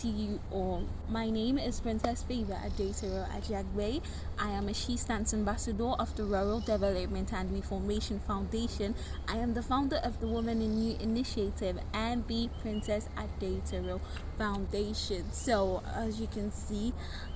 to you all. My name is Princess Favor Adetoro Ajagbe. I am a She Stands Ambassador of the Rural Development and Reformation Foundation. I am the founder of the Women in You Initiative and the Princess Adetoro Foundation. So, as you can see,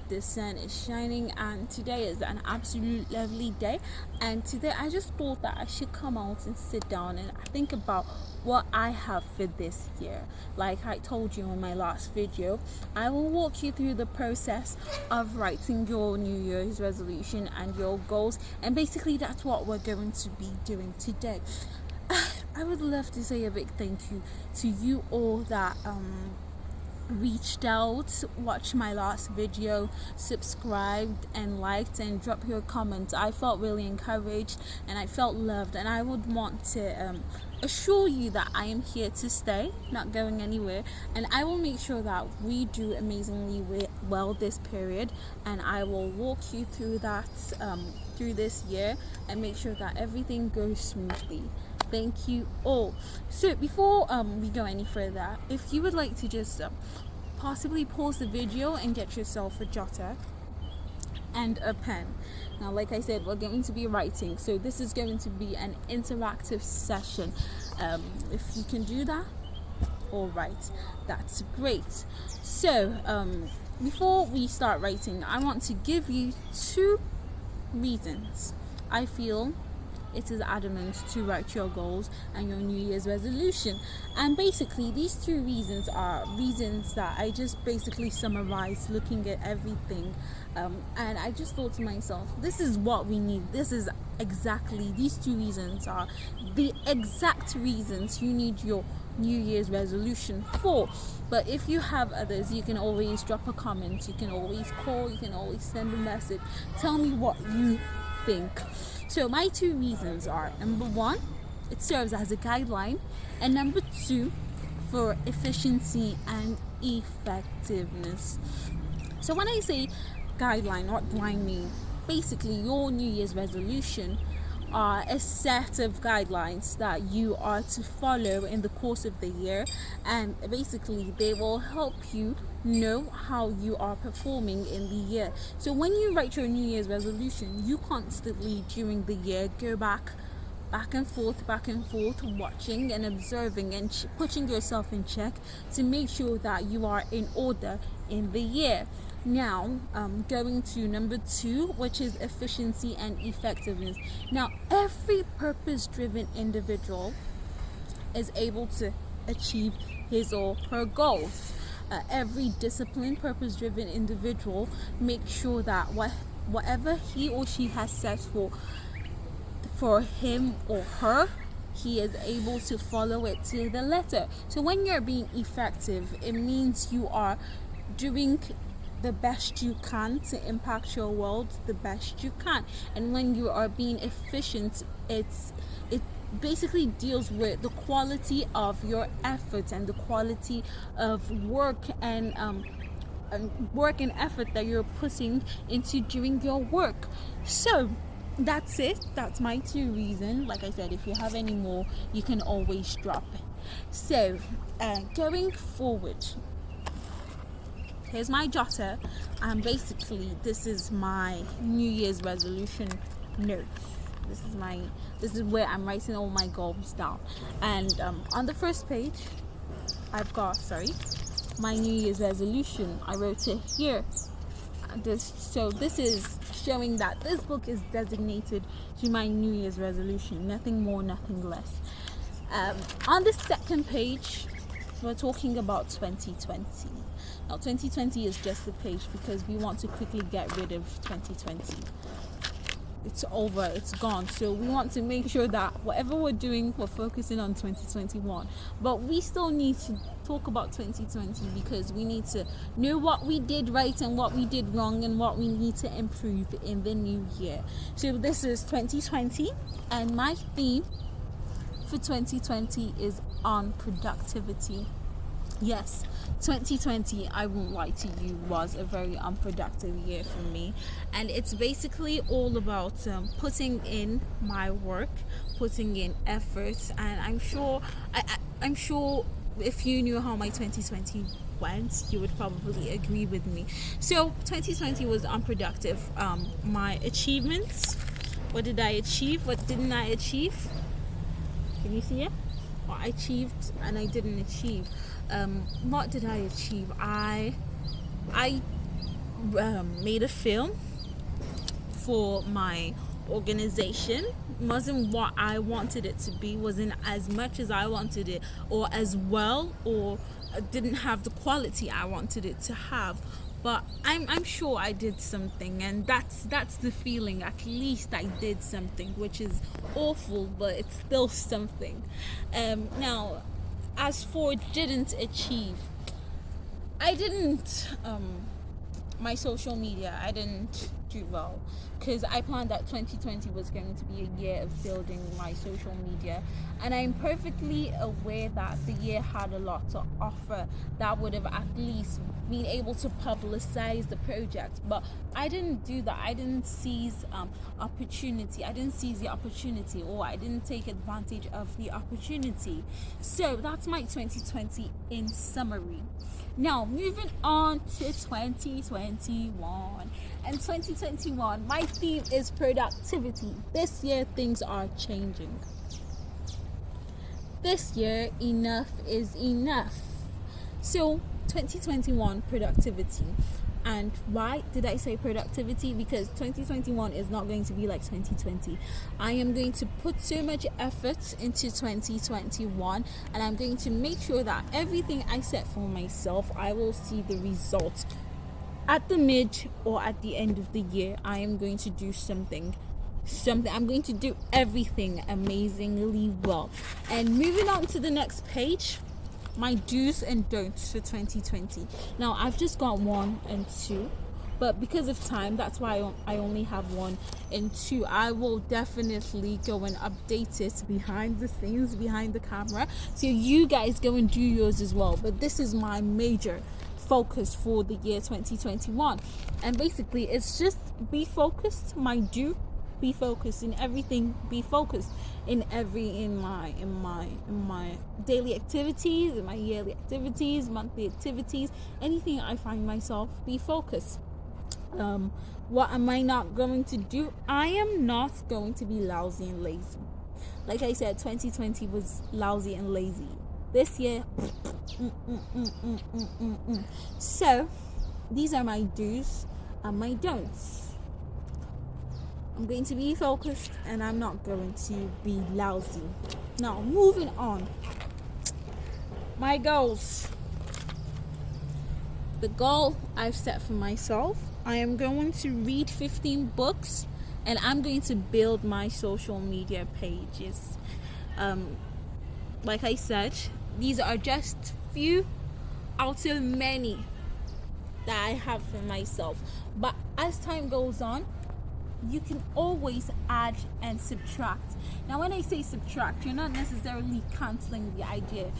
the sun is shining and today is an absolute lovely day, and today I just thought that I should come out and sit down and think about what I have for this year. Like I told you in my last video, I will walk you through the process of writing your New Year's resolution and your goals, and basically that's what we're going to be doing today. I would love to say a big thank you to you all that reached out, watched my last video, subscribed and liked and dropped your comments. I felt really encouraged and I felt loved, and I would want to assure you that I am here to stay, not going anywhere, and I will make sure that we do amazingly well this period, and I will walk you through that through this year and make sure that everything goes smoothly. Thank you all. So before we go any further, if you would like to just possibly pause the video and get yourself a jotter and a pen. Now, like I said, we're going to be writing, so this is going to be an interactive session. If you can do that, all right, that's great. So before we start writing, I want to give you 2 reasons I feel it is adamant to write your goals and your New Year's resolution. And basically these 2 reasons are reasons that I just basically summarized looking at everything, and I just thought to myself, this is what we need. This is exactly, these 2 reasons are the exact reasons you need your New Year's resolution for. But if you have others, you can always drop a comment, you can always call, you can always send a message, tell me what you think. So my 2 reasons are, number 1, it serves as a guideline, and number 2, for efficiency and effectiveness. So when I say guideline, what do I mean? Basically, your New Year's resolution are a set of guidelines that you are to follow in the course of the year, and basically they will help you know how you are performing in the year. So when you write your New Year's resolution, you constantly during the year go back and forth, watching and observing and putting yourself in check to make sure that you are in order in the year. Now, going to number 2, which is efficiency and effectiveness. Now, every purpose-driven individual is able to achieve his or her goals. Every disciplined, purpose-driven individual makes sure that whatever he or she has set for him or her, he is able to follow it to the letter. So when you're being effective, it means you are doing the best you can to impact your world the best you can. And when you are being efficient, it basically deals with the quality of your efforts and the quality of work and effort that you're putting into doing your work. So that's it. That's my 2 reasons. Like I said, if you have any more, you can always drop it. So going forward, here's my jotter, and basically this is my New Year's resolution notes. This is where I'm writing all my goals down. And on the first page, I've got my New Year's resolution. I wrote it here. So this is showing that this book is designated to my New Year's resolution. Nothing more, nothing less. On the second page, we're talking about 2020. Now 2020 is just a page because we want to quickly get rid of 2020. It's over, it's gone. So we want to make sure that whatever we're doing, we're focusing on 2021. But we still need to talk about 2020 because we need to know what we did right and what we did wrong and what we need to improve in the new year. So this is 2020, and my theme for 2020 is on productivity. Yes, 2020, I won't lie to you, was a very unproductive year for me, and it's basically all about putting in my work, putting in efforts. And I'm sure if you knew how my 2020 went, you would probably agree with me. So 2020 was unproductive. My achievements, what did I achieve, what didn't I achieve? Can you see it? What I achieved and I didn't achieve. What did I achieve? I made a film for my organization. Wasn't what I wanted it to be, wasn't as much as I wanted it, or as well, or didn't have the quality I wanted it to have. But I'm sure I did something, and that's the feeling. At least I did something, which is awful, but it's still something. Now, as for didn't achieve, I didn't my social media, I didn't do well, because I planned that 2020 was going to be a year of building my social media, and I'm perfectly aware that the year had a lot to offer that would have at least been able to publicize the project. But I didn't do that. I didn't seize opportunity. I didn't seize the opportunity, or I didn't take advantage of the opportunity. So that's my 2020 in summary. Now, moving on to 2021. And 2021, my theme is productivity. This year, things are changing. This year, enough is enough. So, 2021, productivity. And why did I say productivity? Because 2021 is not going to be like 2020. I am going to put so much effort into 2021, and I'm going to make sure that everything I set for myself, I will see the results at the mid or at the end of the year. I am going to do something. I'm going to do everything amazingly well. And moving on to the next page, my do's and don'ts for 2020. Now, I've just got 1 and 2, but because of time, that's why I only have 1 and 2. I will definitely go and update it behind the scenes, behind the camera, so you guys go and do yours as well. But this is my major focus for the year 2021, and basically it's just be focused. My do: be focused in everything. Be focused in my daily activities, in my yearly activities, monthly activities, anything I find myself. Be focused. What am I not going to do? I am not going to be lousy and lazy. Like I said, 2020 was lousy and lazy. This year, So these are my do's and my don'ts. I'm going to be focused, and I'm not going to be lousy. Now, moving on. My goals. The goal I've set for myself, I am going to read 15 books, and I'm going to build my social media pages. Like I said, these are just few out of many that I have for myself. But as time goes on, you can always add and subtract. Now, when I say subtract, you're not necessarily canceling the idea.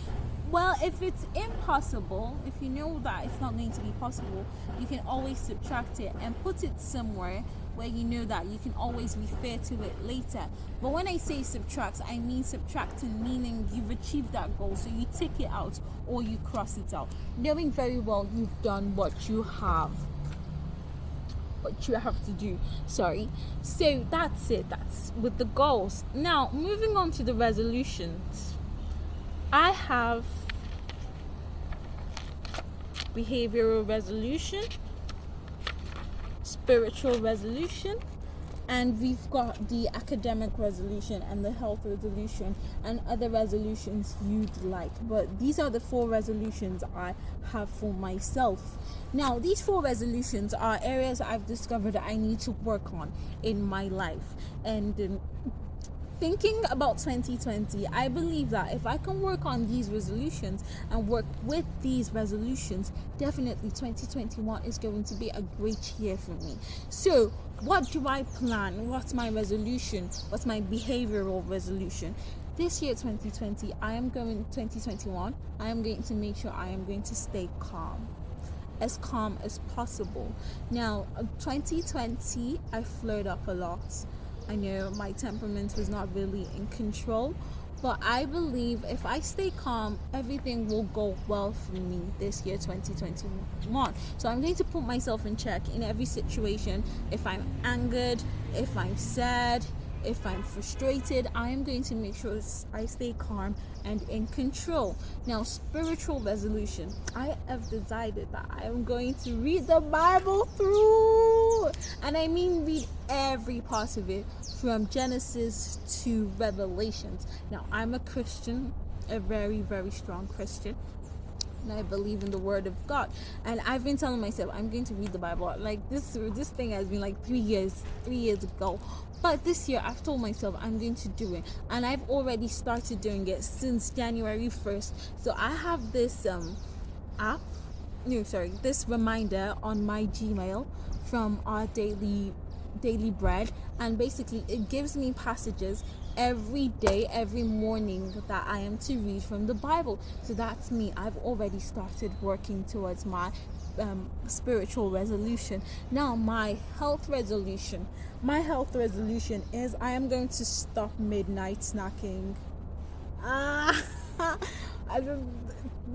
Well, if it's impossible, if you know that it's not going to be possible, you can always subtract it and put it somewhere where you know that you can always refer to it later. But when I say subtract, I mean subtracting, meaning you've achieved that goal, so you take it out or you cross it out, knowing very well you've done what you have to do. So that's it. That's with the goals. Now, moving on to the resolutions. I have behavioral resolution, spiritual resolution, and we've got the academic resolution and the health resolution and other resolutions you'd like. But these are the 4 resolutions I have for myself. Now, these 4 resolutions are areas I've discovered I need to work on in my life. And thinking about 2020, I believe that if I can work on these resolutions and work with these resolutions, definitely 2021 is going to be a great year for me. So, what do I plan? What's my resolution? What's my behavioral resolution? This year, 2021, I am going to make sure I am going to stay calm as possible. Now, 2020, I flared up a lot. I know my temperament was not really in control, But I believe if I stay calm, everything will go well for me this year, 2021. So I'm going to put myself in check in every situation. If I'm angered, if I'm sad, if I'm frustrated, I am going to make sure I stay calm and in control. Now, spiritual resolution. I have decided that I am going to read the Bible through. And I mean read every part of it from Genesis to Revelations. Now, I'm a Christian, a very, very strong Christian. And I believe in the word of God. And I've been telling myself I'm going to read the Bible. Like this thing has been like 3 years ago. But this year I've told myself I'm going to do it. And I've already started doing it since January 1st. So I have this this reminder on my Gmail from our daily bread, and basically it gives me passages every day, every morning, that I am to read from the Bible. So that's me. I've already started working towards my spiritual resolution. Now, my health resolution is I am going to stop midnight snacking.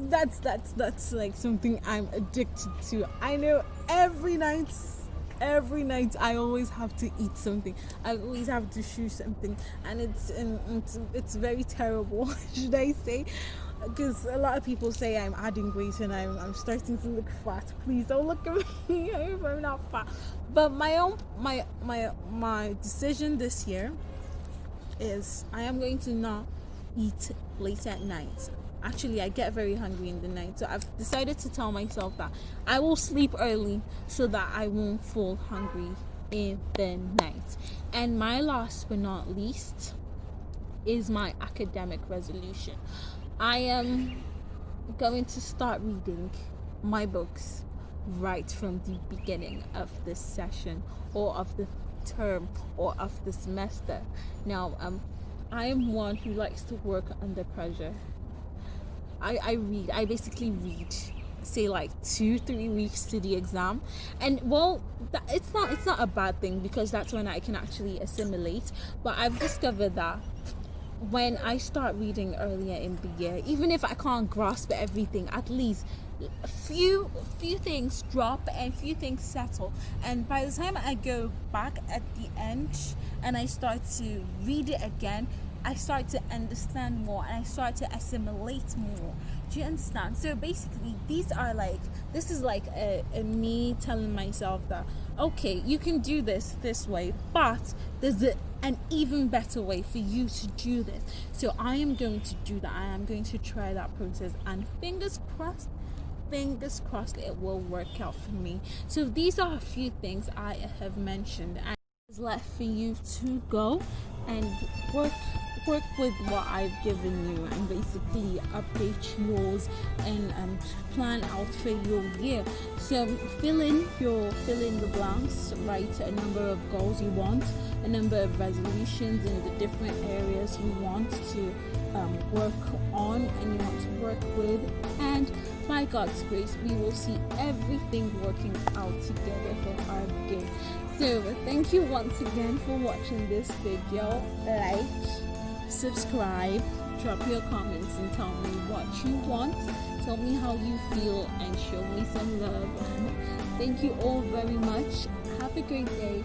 That's like something I'm addicted to. I know every night I always have to eat something. I always have to chew something, and it's very terrible, should I say? Because a lot of people say I'm adding weight and I'm starting to look fat. Please don't look at me if I'm not fat. But my decision this year is I am going to not eat late at night. Actually, I get very hungry in the night, so I've decided to tell myself that I will sleep early so that I won't fall hungry in the night. And my last but not least is my academic resolution. I am going to start reading my books right from the beginning of this session, or of the term, or of the semester. Now, I am one who likes to work under pressure. I basically read, say, like 2-3 weeks to the exam, and well, it's not a bad thing, because that's when I can actually assimilate. But I've discovered that when I start reading earlier in the year, even if I can't grasp everything, at least a few things drop and few things settle, and by the time I go back at the end and I start to read it again, I start to understand more and I start to assimilate more. Do you understand? So basically, this is like a me telling myself that, okay, you can do this way, but there's an even better way for you to do this. So I am going to do that. I am going to try that process, and fingers crossed it will work out for me. So these are a few things I have mentioned, and it's left for you to go and work with what I've given you, and basically update yours and plan out for your year. So fill in the blanks, write a number of goals you want, a number of resolutions in the different areas you want to work on and you want to work with, and by God's grace we will see everything working out together for our good. So thank you once again for watching this video. Like, subscribe, drop your comments and tell me what you want, tell me how you feel, and show me some love. Thank you all very much. Have a great day.